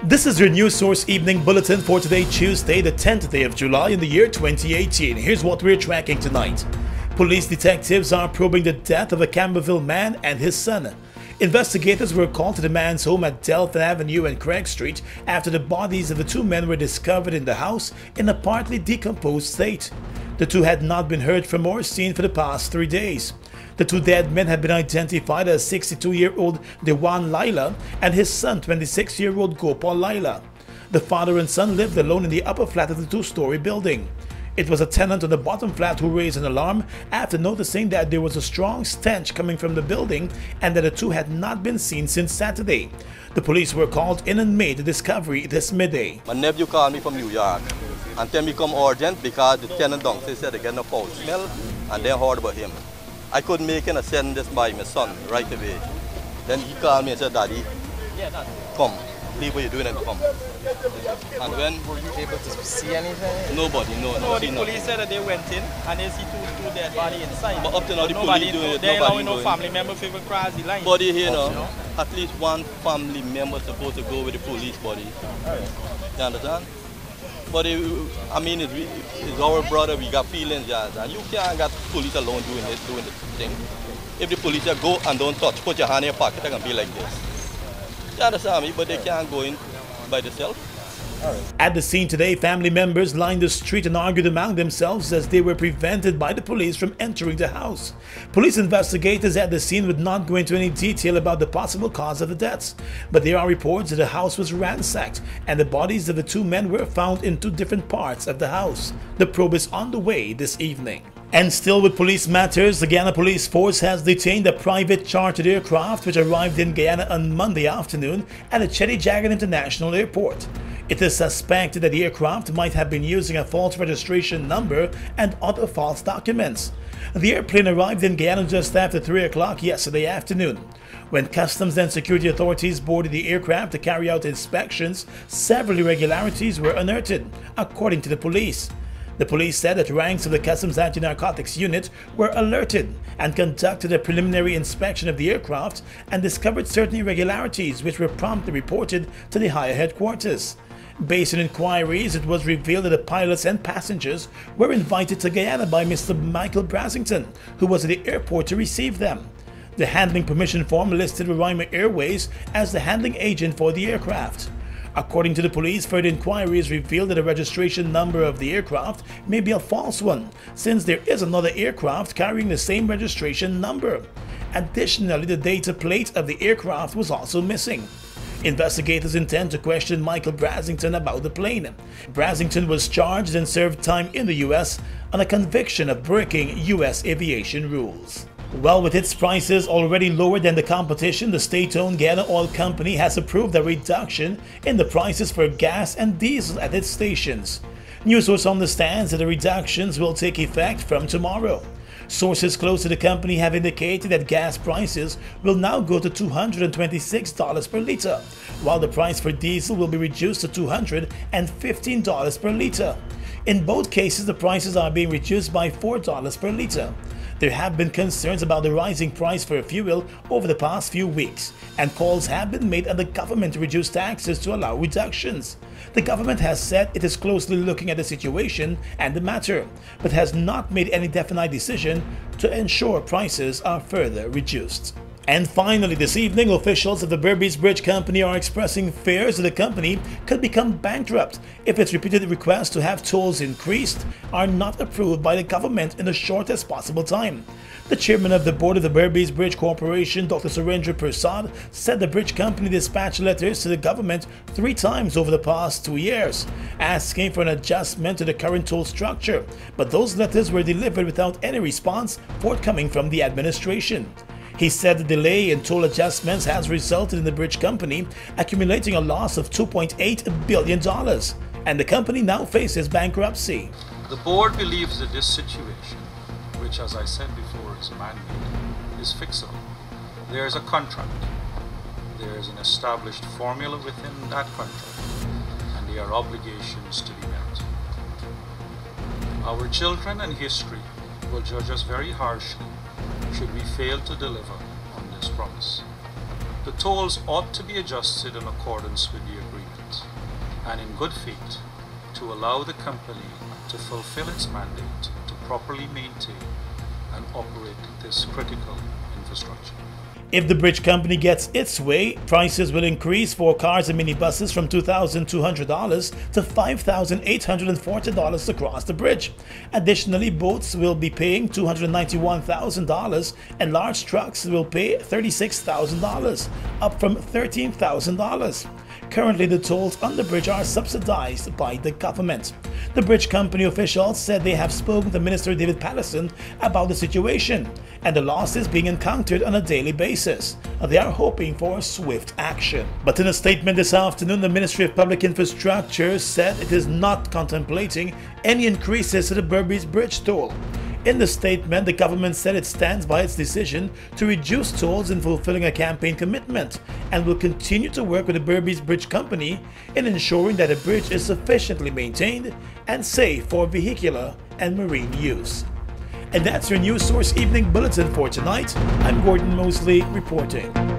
This is your News Source Evening Bulletin for today, Tuesday, the 10th day of July in the year 2018. Here's what we're tracking tonight. Police detectives are probing the death of a Campbellville man and his son. Investigators were called to the man's home at Delphin Avenue and Craig Street after the bodies of the two men were discovered in the house in a partly decomposed state. The two had not been heard from or seen for the past 3 days. The two dead men have been identified as 62-year-old Dewan Laila and his son, 26-year-old Gopal Laila. The father and son lived alone in the upper flat of the two-story building. It was a tenant on the bottom flat who raised an alarm after noticing that there was a strong stench coming from the building and that the two had not been seen since Saturday. The police were called in and made the discovery this midday. My nephew called me from New York and tell me come urgent because the tenant downstairs said they get no foul smell and they heard about him. I couldn't make an send this by my son right away. Then he called me and said, Daddy, come, leave what you're doing and come. And when were you able to see anything? Nobody, no. No, the police said that they went in and they see two dead bodies inside. But up to now the nobody, police doing it, they nobody no family member people cross the line. Body here now, at least one family member supposed to go with the police body. You understand? But I mean, it's our brother, we got feelings, yes. And you can't get police alone doing this thing. If the police go and don't touch, put your hand in your pocket, they can be like this. You understand me? But they can't go in by themselves. At the scene today, family members lined the street and argued among themselves as they were prevented by the police from entering the house. Police investigators at the scene would not go into any detail about the possible cause of the deaths, but there are reports that the house was ransacked and the bodies of the two men were found in two different parts of the house. The probe is on the way this evening. And still with police matters, the Guyana police force has detained a private chartered aircraft which arrived in Guyana on Monday afternoon at the CJIA International Airport. It is suspected that the aircraft might have been using a false registration number and other false documents. The airplane arrived in Guyana just after 3 o'clock yesterday afternoon. When customs and security authorities boarded the aircraft to carry out inspections, several irregularities were unearthed, according to the police. The police said that ranks of the Customs Anti-Narcotics Unit were alerted and conducted a preliminary inspection of the aircraft and discovered certain irregularities which were promptly reported to the higher headquarters. Based on inquiries, it was revealed that the pilots and passengers were invited to Guyana by Mr. Michael Brasington, who was at the airport to receive them. The handling permission form listed Roraima Airways as the handling agent for the aircraft. According to the police, further inquiries revealed that the registration number of the aircraft may be a false one, since there is another aircraft carrying the same registration number. Additionally, the data plate of the aircraft was also missing. Investigators intend to question Michael Brasington about the plane. Brasington was charged and served time in the U.S. on a conviction of breaking U.S. aviation rules. Well, with its prices already lower than the competition, the state-owned Guyana Oil Company has approved a reduction in the prices for gas and diesel at its stations. News Source understands that the reductions will take effect from tomorrow. Sources close to the company have indicated that gas prices will now go to $226 per liter, while the price for diesel will be reduced to $215 per liter. In both cases, the prices are being reduced by $4 per liter. There have been concerns about the rising price for fuel over the past few weeks, and calls have been made on the government to reduce taxes to allow reductions. The government has said it is closely looking at the situation and the matter, but has not made any definite decision to ensure prices are further reduced. And finally, this evening, officials of the Berbice Bridge company are expressing fears that the company could become bankrupt if its repeated requests to have tolls increased are not approved by the government in the shortest possible time. The chairman of the board of the Berbice Bridge Corporation, Dr. Surendra Prasad, said the bridge company dispatched letters to the government 3 times over the past 2 years, asking for an adjustment to the current toll structure, but those letters were delivered without any response forthcoming from the administration. He said the delay in toll adjustments has resulted in the bridge company accumulating a loss of $2.8 billion, and the company now faces bankruptcy. The board believes that this situation, which as I said before is man-made, is fixable. There is a contract, there is an established formula within that contract, and there are obligations to be met. Our children and history will judge us very harshly should we fail to deliver on this promise. The tolls ought to be adjusted in accordance with the agreement and in good faith to allow the company to fulfill its mandate to properly maintain and operate this critical infrastructure. If the bridge company gets its way, prices will increase for cars and minibuses from $2,200 to $5,840 across the bridge. Additionally, boats will be paying $291,000 and large trucks will pay $36,000, up from $13,000. Currently, the tolls on the bridge are subsidized by the government. The bridge company officials said they have spoken to Minister David Patterson about the situation and the losses being encountered on a daily basis. They are hoping for swift action. But in a statement this afternoon, the Ministry of Public Infrastructure said it is not contemplating any increases to the Berbice Bridge toll. In the statement, the government said it stands by its decision to reduce tolls in fulfilling a campaign commitment and will continue to work with the Berbice Bridge Company in ensuring that the bridge is sufficiently maintained and safe for vehicular and marine use. And that's your News Source Evening Bulletin for tonight. I'm Gordon Mosley reporting.